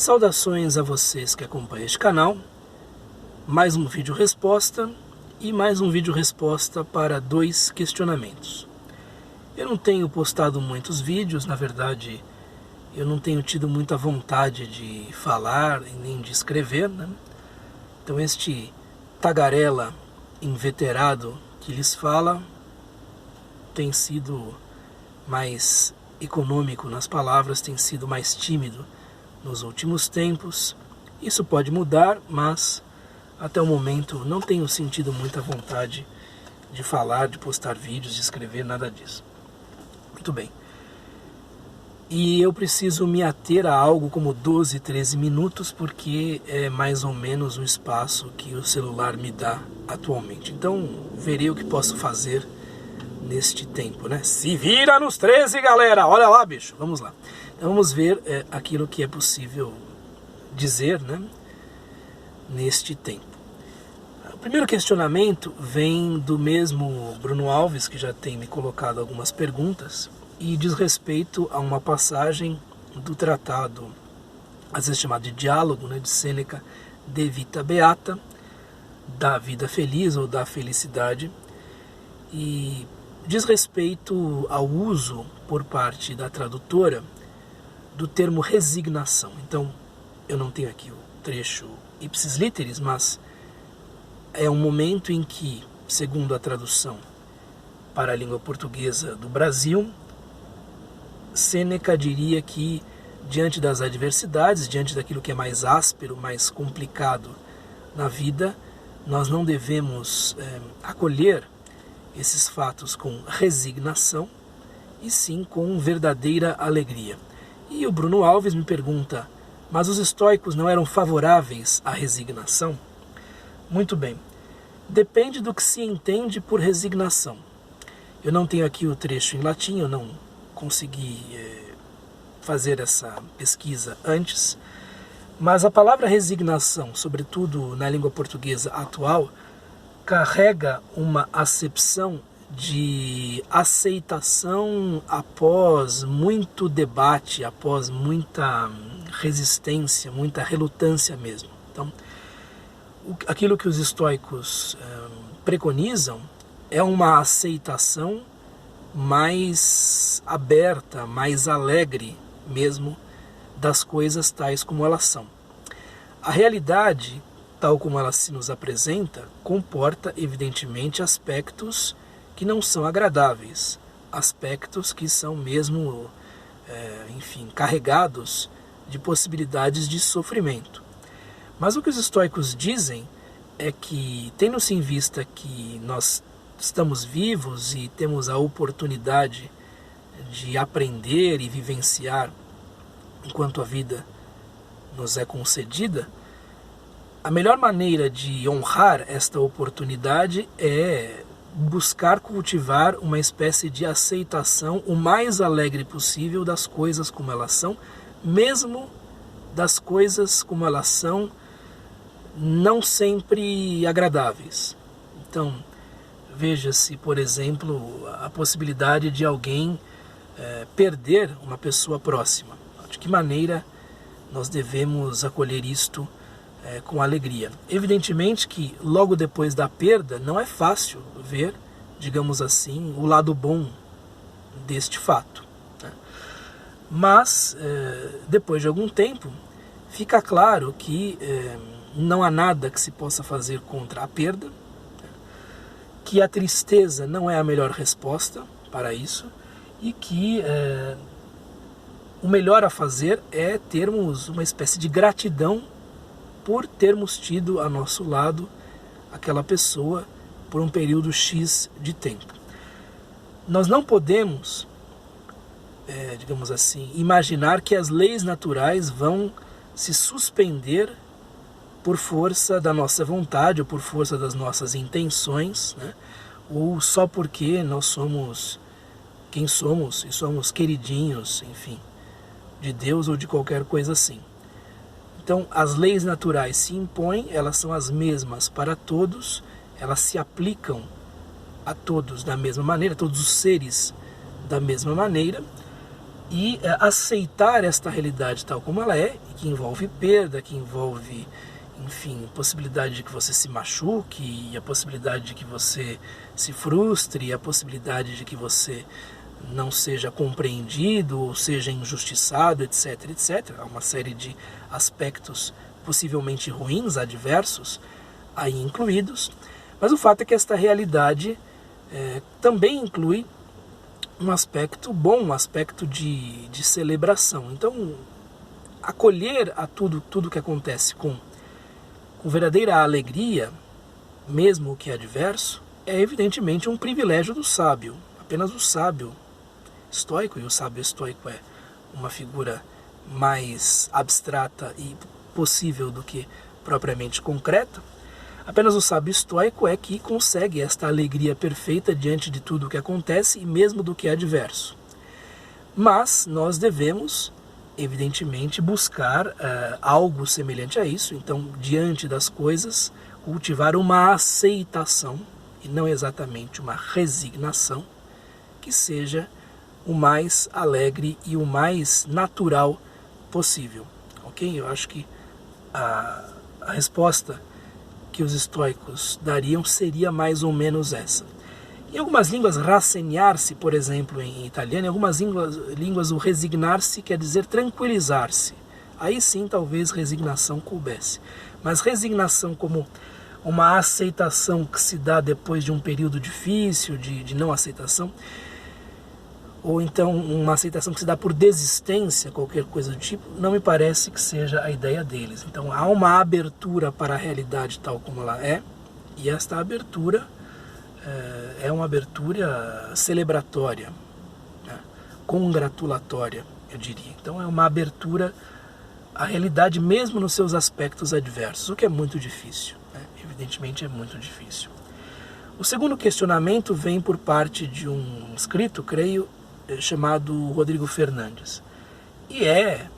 Saudações a vocês que acompanham este canal, mais um vídeo resposta e mais um vídeo resposta para 2 questionamentos. Eu não tenho postado muitos vídeos, na verdade eu não tenho tido muita vontade de falar nem de escrever, né? Então este tagarela inveterado que lhes fala tem sido mais econômico nas palavras, tem sido mais tímido nos últimos tempos. Isso pode mudar, mas até o momento não tenho sentido muita vontade de falar, de postar vídeos, de escrever, nada disso. Muito bem. E eu preciso me ater a algo como 12, 13 minutos, porque é mais ou menos o espaço que o celular me dá atualmente. Então, verei o que posso fazer neste tempo, né? Se vira nos 13, galera! Olha lá, bicho! Vamos lá. Então, vamos ver aquilo que é possível dizer, né? Neste tempo. O primeiro questionamento vem do mesmo Bruno Alves, que já tem me colocado algumas perguntas, e diz respeito a uma passagem do tratado, às vezes chamado de diálogo, né, de Sêneca, De Vita Beata, da vida feliz ou da felicidade, e diz respeito ao uso por parte da tradutora do termo resignação. Então, eu não tenho aqui o trecho ipsis literis, mas é um momento em que, segundo a tradução para a língua portuguesa do Brasil, Sêneca diria que, diante das adversidades, diante daquilo que é mais áspero, mais complicado na vida, nós não devemos acolher esses fatos com resignação, e sim com verdadeira alegria. E o Bruno Alves me pergunta, mas os estoicos não eram favoráveis à resignação? Muito bem, depende do que se entende por resignação. Eu não tenho aqui o trecho em latim, eu não consegui fazer essa pesquisa antes, mas a palavra resignação, sobretudo na língua portuguesa atual, carrega uma acepção de aceitação após muito debate, após muita resistência, muita relutância mesmo. Então, aquilo que os estoicos preconizam é uma aceitação mais aberta, mais alegre mesmo das coisas tais como elas são. A realidade, tal como ela se nos apresenta, comporta evidentemente aspectos que não são agradáveis, aspectos que são mesmo, enfim, carregados de possibilidades de sofrimento. Mas o que os estoicos dizem é que, tendo-se em vista que nós estamos vivos e temos a oportunidade de aprender e vivenciar enquanto a vida nos é concedida, a melhor maneira de honrar esta oportunidade é buscar cultivar uma espécie de aceitação o mais alegre possível das coisas como elas são, mesmo das coisas como elas são não sempre agradáveis. Então, veja-se, por exemplo, a possibilidade de alguém perder uma pessoa próxima. De que maneira nós devemos acolher isto com alegria? Evidentemente que logo depois da perda não é fácil ver, digamos assim, o lado bom deste fato, né? Mas depois de algum tempo fica claro que não há nada que se possa fazer contra a perda, que a tristeza não é a melhor resposta para isso, e que o melhor a fazer é termos uma espécie de gratidão por termos tido a nosso lado aquela pessoa por um período X de tempo. Nós não podemos, digamos assim, imaginar que as leis naturais vão se suspender por força da nossa vontade ou por força das nossas intenções, né? Ou só porque nós somos quem somos e somos queridinhos, enfim, de Deus ou de qualquer coisa assim. Então, as leis naturais se impõem, elas são as mesmas para todos, elas se aplicam a todos da mesma maneira, todos os seres da mesma maneira, e aceitar esta realidade tal como ela é, que envolve perda, que envolve, enfim, possibilidade de que você se machuque, e a possibilidade de que você se frustre, e a possibilidade de que você não seja compreendido, ou seja injustiçado, etc, etc. Há uma série de aspectos possivelmente ruins, adversos, aí incluídos. Mas o fato é que esta realidade também inclui um aspecto bom, um aspecto de celebração. Então, acolher a tudo que acontece com verdadeira alegria, mesmo o que é adverso, é evidentemente um privilégio do sábio. Apenas o sábio estoico, e o sábio estoico é uma figura mais abstrata e possível do que propriamente concreta, apenas o sábio estoico é que consegue esta alegria perfeita diante de tudo o que acontece e mesmo do que é adverso. Mas nós devemos, evidentemente, buscar algo semelhante a isso. Então, diante das coisas, cultivar uma aceitação e não exatamente uma resignação, que seja o mais alegre e o mais natural possível. Ok? Eu acho que a resposta que os estoicos dariam seria mais ou menos essa. Em algumas línguas, rassegnarsi, por exemplo, em italiano, em algumas línguas o resignar-se quer dizer tranquilizar-se. Aí sim, talvez resignação coubesse. Mas resignação como uma aceitação que se dá depois de um período difícil, de não aceitação, ou então uma aceitação que se dá por desistência, qualquer coisa do tipo, não me parece que seja a ideia deles. Então há uma abertura para a realidade tal como ela é, e esta abertura é uma abertura celebratória, né? Congratulatória, eu diria. Então é uma abertura à realidade mesmo nos seus aspectos adversos, o que é muito difícil, né? Evidentemente é muito difícil. O segundo questionamento vem por parte de um escrito, creio, chamado Rodrigo Fernandes. E é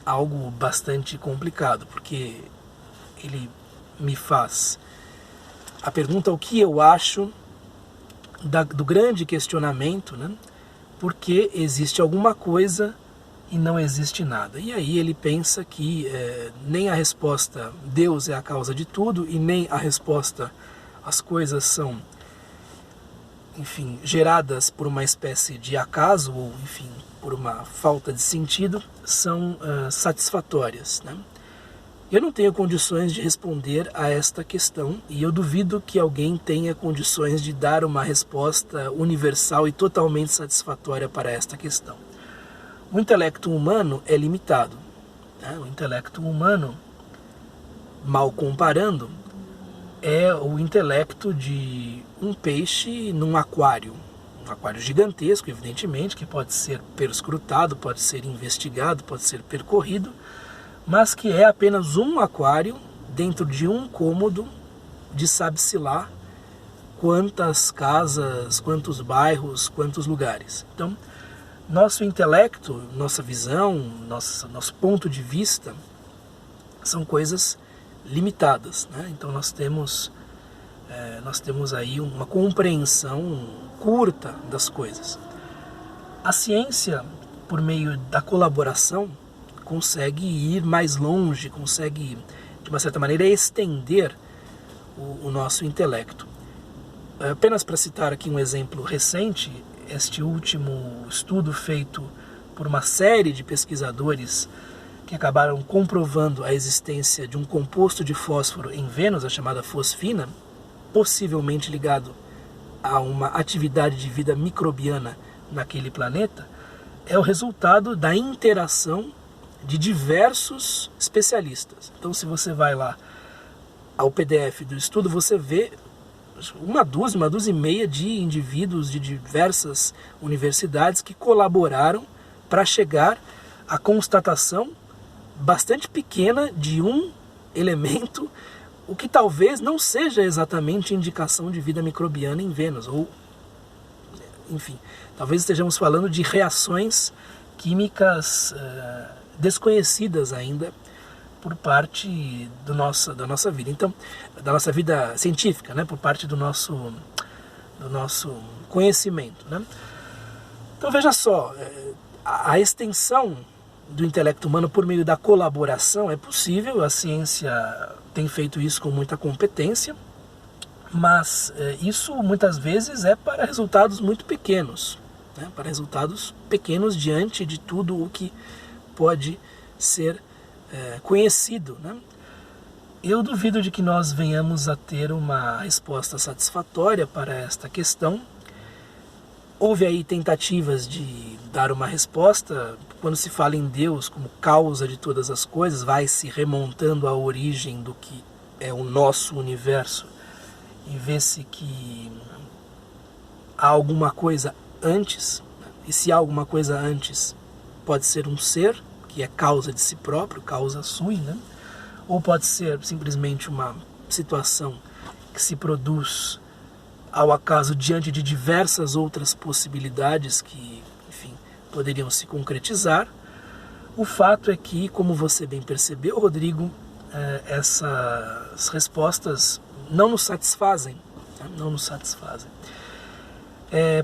algo bastante complicado, porque ele me faz a pergunta o que eu acho do grande questionamento, né? Porque existe alguma coisa e não existe nada. E aí ele pensa que nem a resposta Deus é a causa de tudo e nem a resposta as coisas são, enfim, geradas por uma espécie de acaso ou, enfim, por uma falta de sentido, são satisfatórias, né? Eu não tenho condições de responder a esta questão e eu duvido que alguém tenha condições de dar uma resposta universal e totalmente satisfatória para esta questão. O intelecto humano é limitado, né? O intelecto humano, mal comparando, é o intelecto de um peixe num aquário. Um aquário gigantesco, evidentemente, que pode ser perscrutado, pode ser investigado, pode ser percorrido, mas que é apenas um aquário dentro de um cômodo de sabe-se lá quantas casas, quantos bairros, quantos lugares. Então, nosso intelecto, nossa visão, nosso ponto de vista são coisas limitadas, né? Então nós temos aí uma compreensão curta das coisas. A ciência, por meio da colaboração, consegue ir mais longe, consegue, de uma certa maneira, estender o nosso intelecto. Apenas para citar aqui um exemplo recente, este último estudo feito por uma série de pesquisadores que acabaram comprovando a existência de um composto de fósforo em Vênus, a chamada fosfina, possivelmente ligado a uma atividade de vida microbiana naquele planeta, é o resultado da interação de diversos especialistas. Então, se você vai lá ao PDF do estudo, você vê uma dúzia e meia de indivíduos de diversas universidades que colaboraram para chegar à constatação bastante pequena de um elemento, o que talvez não seja exatamente indicação de vida microbiana em Vênus, ou, enfim, talvez estejamos falando de reações químicas desconhecidas ainda por parte da nossa vida, então, da nossa vida científica, né, por parte do nosso conhecimento, né? Então veja só, A extensão do intelecto humano por meio da colaboração é possível, a ciência tem feito isso com muita competência, mas isso muitas vezes é para resultados muito pequenos, né? Para resultados pequenos diante de tudo o que pode ser conhecido, né? Eu duvido de que nós venhamos a ter uma resposta satisfatória para esta questão. Houve aí tentativas de dar uma resposta. Quando se fala em Deus como causa de todas as coisas, vai se remontando à origem do que é o nosso universo e vê-se que há alguma coisa antes, e se há alguma coisa antes, pode ser um ser que é causa de si próprio, causa sui, né? Ou pode ser simplesmente uma situação que se produz ao acaso diante de diversas outras possibilidades que, enfim, poderiam se concretizar. O fato é que, como você bem percebeu, Rodrigo, essas respostas não nos satisfazem, né? Não nos satisfazem.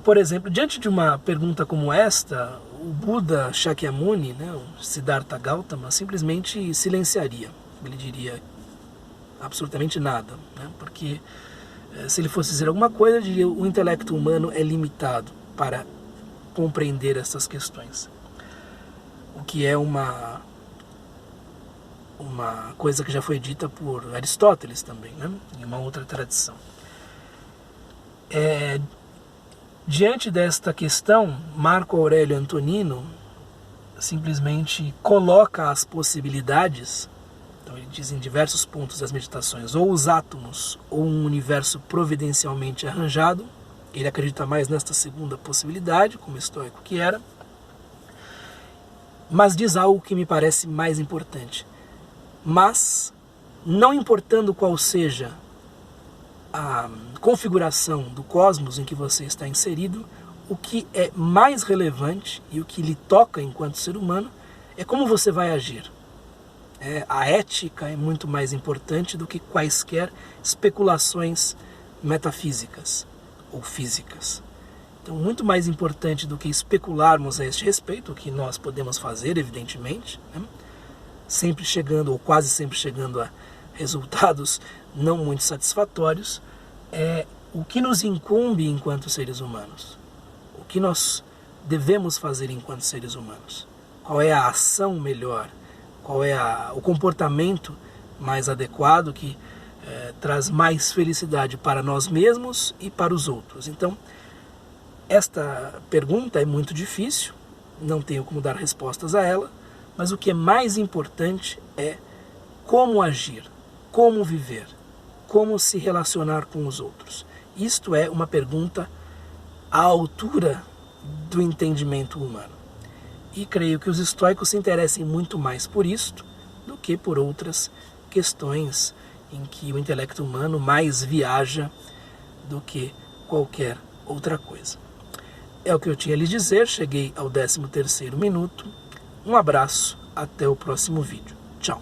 Por exemplo, diante de uma pergunta como esta, o Buda Shakyamuni, né, o Siddhartha Gautama, simplesmente silenciaria. Ele diria absolutamente nada, né? Porque se ele fosse dizer alguma coisa, ele diria: o intelecto humano é limitado para compreender essas questões. O que é uma coisa que já foi dita por Aristóteles também, né? Em uma outra tradição. Diante desta questão, Marco Aurélio Antonino simplesmente coloca as possibilidades. Então ele diz em diversos pontos das meditações, ou os átomos, ou um universo providencialmente arranjado. Ele acredita mais nesta segunda possibilidade, como estoico que era, mas diz algo que me parece mais importante. Mas, não importando qual seja a configuração do cosmos em que você está inserido, o que é mais relevante e o que lhe toca enquanto ser humano é como você vai agir. A ética é muito mais importante do que quaisquer especulações metafísicas ou físicas. Então, muito mais importante do que especularmos a este respeito, o que nós podemos fazer, evidentemente, né? Sempre chegando, ou quase sempre chegando a resultados não muito satisfatórios, é o que nos incumbe enquanto seres humanos. O que nós devemos fazer enquanto seres humanos. Qual é a ação melhor? Qual é o comportamento mais adequado que traz mais felicidade para nós mesmos e para os outros. Então, esta pergunta é muito difícil, não tenho como dar respostas a ela, mas o que é mais importante é como agir, como viver, como se relacionar com os outros. Isto é uma pergunta à altura do entendimento humano. E creio que os estoicos se interessem muito mais por isto do que por outras questões em que o intelecto humano mais viaja do que qualquer outra coisa. É o que eu tinha a lhes dizer, cheguei ao 13º minuto. Um abraço, até o próximo vídeo. Tchau.